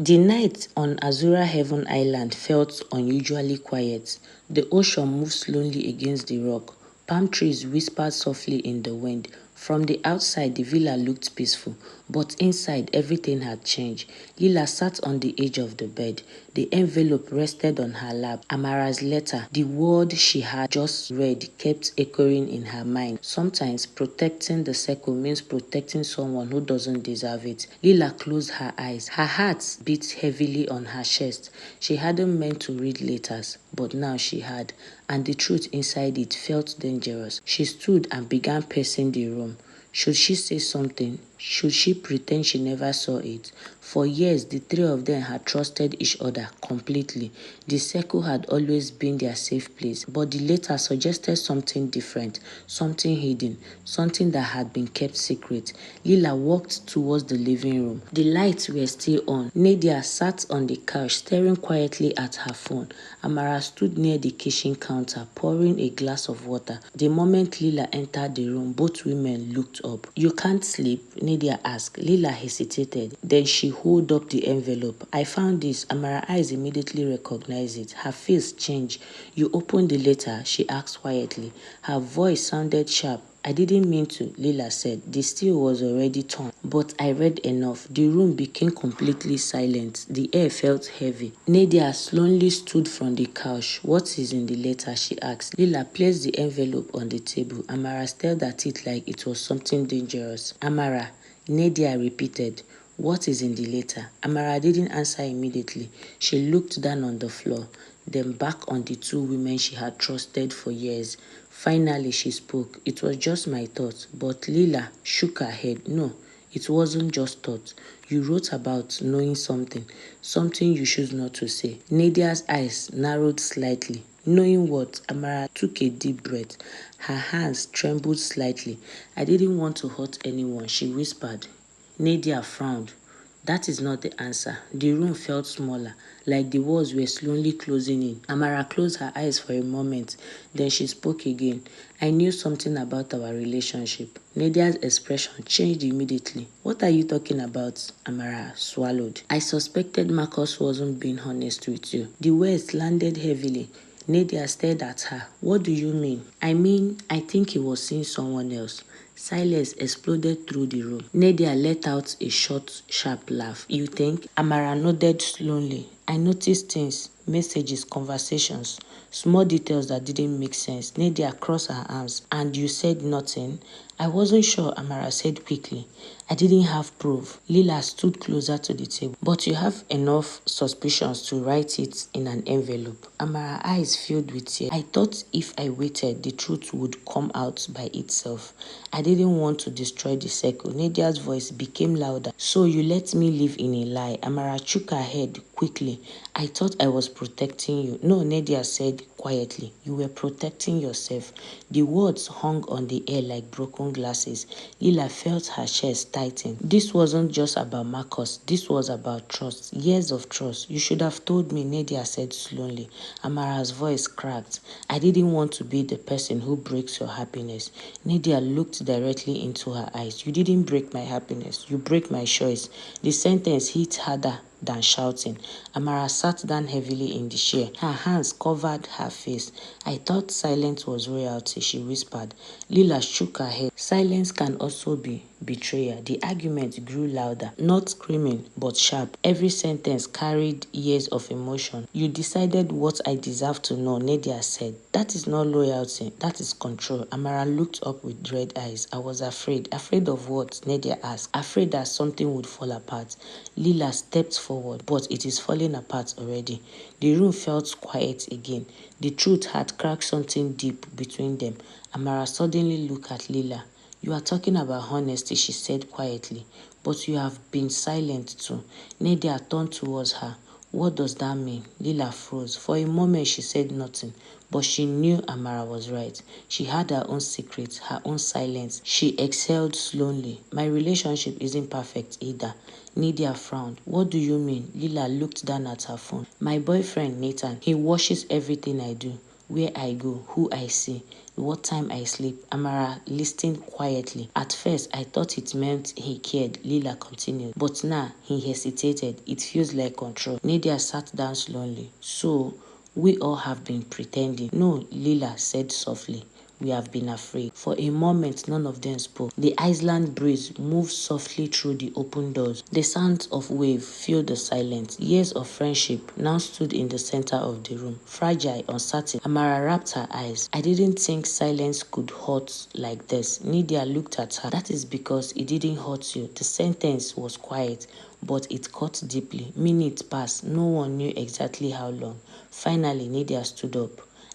The night on Azura Heaven Island felt unusually quiet. The ocean moved slowly against the rock. Palm trees whispered softly in the wind. From the outside, the villa looked peaceful, but inside, everything had changed. Lila sat on the edge of the bed. The envelope rested on her lap. Amara's letter, the word she had just read, kept echoing in her mind. Sometimes, protecting the circle means protecting someone who doesn't deserve it. Lila closed her eyes. Her heart beat heavily on her chest. She hadn't meant to read letters, but now she had, and the truth inside it felt dangerous. She stood and began pacing the room. Should she say something? Should she pretend she never saw it? For years, the three of them had trusted each other completely. The circle had always been their safe place, but the letter suggested something different, something hidden, something that had been kept secret. Lila walked towards the living room. The lights were still on. Nadia sat on the couch, staring quietly at her phone. Amara stood near the kitchen counter, pouring a glass of water. The moment Lila entered the room, both women looked up. "You can't sleep?" Nadia asked. Lila hesitated. Then she held up the envelope. "I found this." Amara's eyes immediately recognized it. Her face changed. "You opened the letter?" she asked quietly. Her voice sounded sharp. "I didn't mean to," Lila said. The steel was already torn. "But I read enough." The room became completely silent. The air felt heavy. Nadia slowly stood from the couch. "What is in the letter?" she asked. Lila placed the envelope on the table. Amara stared at it like it was something dangerous. "Amara," Nadia repeated. "What is in the letter?" Amara didn't answer immediately. She looked down on the floor, then back on the two women she had trusted for years. Finally, she spoke. "It was just my thought." But Lila shook her head. "No, it wasn't just thought. You wrote about knowing something, something you choose not to say." Nadia's eyes narrowed slightly. "Knowing what?" Amara took a deep breath. Her hands trembled slightly. "I didn't want to hurt anyone," she whispered. Nadia frowned. "That is not the answer." The room felt smaller, like the walls were slowly closing in. Amara closed her eyes for a moment. Then she spoke again. "I knew something about our relationship." Nadia's expression changed immediately. "What are you talking about?" Amara swallowed. "I suspected Marcus wasn't being honest with you." The words landed heavily. Nadia stared at her. "What do you mean?" "I mean, I think he was seeing someone else." Silence exploded through the room. Nadia let out a short, sharp laugh. "You think?" Amara nodded slowly. "I noticed things, messages, conversations, small details that didn't make sense." Nadia crossed her arms. "And you said nothing?" "I wasn't sure," Amara said quickly. "I didn't have proof." Lila stood closer to the table. "But you have enough suspicions to write it in an envelope." Amara's eyes filled with tears. "I thought if I waited, the truth would come out by itself. I didn't want to destroy the circle." Nadia's voice became louder. "So you let me live in a lie?" Amara shook her head quickly. "I thought I was protecting you." "No," Nadia said quietly. "You were protecting yourself." The words hung on the air like broken glasses. Lila felt her chest tighten. "This wasn't just about Marcus. This was about trust. Years of trust. You should have told me," Nadia said slowly. Amara's voice cracked. "I didn't want to be the person who breaks your happiness." Nadia looked directly into her eyes. "You didn't break my happiness. You break my choice." The sentence hit harder than shouting. Amara sat down heavily in the chair. Her hands covered her face. "I thought silence was royalty," she whispered. Lila shook her head. "Silence can also be betrayal." The argument grew louder, not screaming, but sharp. Every sentence carried years of emotion. "You decided what I deserve to know," Nadia said. "That is not loyalty. That is control." Amara looked up with red eyes. "I was afraid." "Afraid of what?" Nadia asked. "Afraid that something would fall apart." Lila stepped forward. "But it is falling apart already." The room felt quiet again. The truth had cracked something deep between them. Amara suddenly looked at Lila. "You are talking about honesty," she said quietly. "But you have been silent too." Nadia turned towards her. "What does that mean?" Lila froze. For a moment she said nothing, but she knew Amara was right. She had her own secrets, her own silence. She exhaled slowly. "My relationship isn't perfect either." Nadia frowned. "What do you mean?" Lila looked down at her phone. "My boyfriend, Nathan, he watches everything I do. where I go, who I see, what time I sleep. Amara listened quietly. At first, I thought it meant he cared, Lila continued. But now, he hesitated. It feels like control. Nadia sat down slowly. So, we all have been pretending. No, Lila said softly. We have been afraid. For a moment, none of them spoke. The island breeze moved softly through the open doors. The sound of waves filled the silence. Years of friendship now stood in the center of the room. Fragile, uncertain, Amara wrapped her eyes. I didn't think silence could hurt like this. Nydia looked at her. That is because it didn't hurt you. The sentence was quiet, but it cut deeply. Minutes passed. No one knew exactly how long. Finally, Nydia stood up.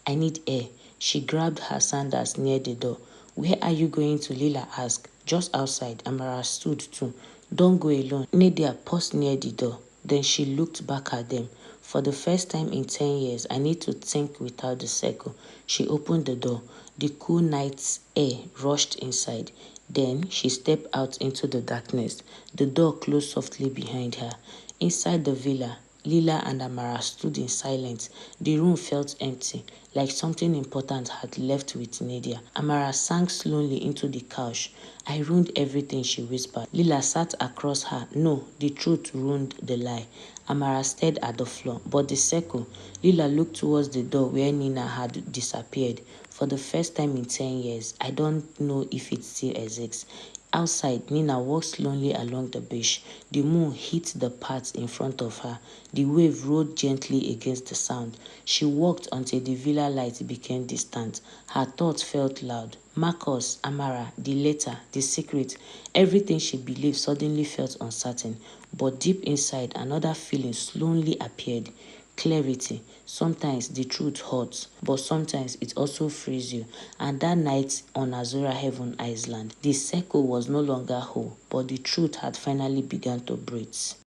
I need air. She grabbed her sandals near the door. Where are you going to? Lila asked. Just outside. Amara stood too. Don't go alone. Nadia paused near the door. Then she looked back at them. For the first time in 10 years, I need to think without the circle. She opened the door. The cool night's air rushed inside. Then she stepped out into the darkness. The door closed softly behind her. Inside the villa, Lila and Amara stood in silence. The room felt empty, like something important had left with Nadia. Amara sank slowly into the couch. I ruined everything, she whispered. Lila sat across her. No, the truth ruined the lie. Amara stared at the floor, but the circle. Lila looked towards the door where Nina had disappeared. For the first time in 10 years, I don't know if it still exists. Outside, Nina walked slowly along the beach. The moon hit the path in front of her. The wave rolled gently against the sound. She walked until the villa light became distant. Her thoughts felt loud. Marcus, Amara, the letter, the secret, everything she believed suddenly felt uncertain. But deep inside, another feeling slowly appeared. Clarity. Sometimes the truth hurts, but sometimes it also frees you. And that night on Azura Heaven Island, the circle was no longer whole, but the truth had finally begun to breathe.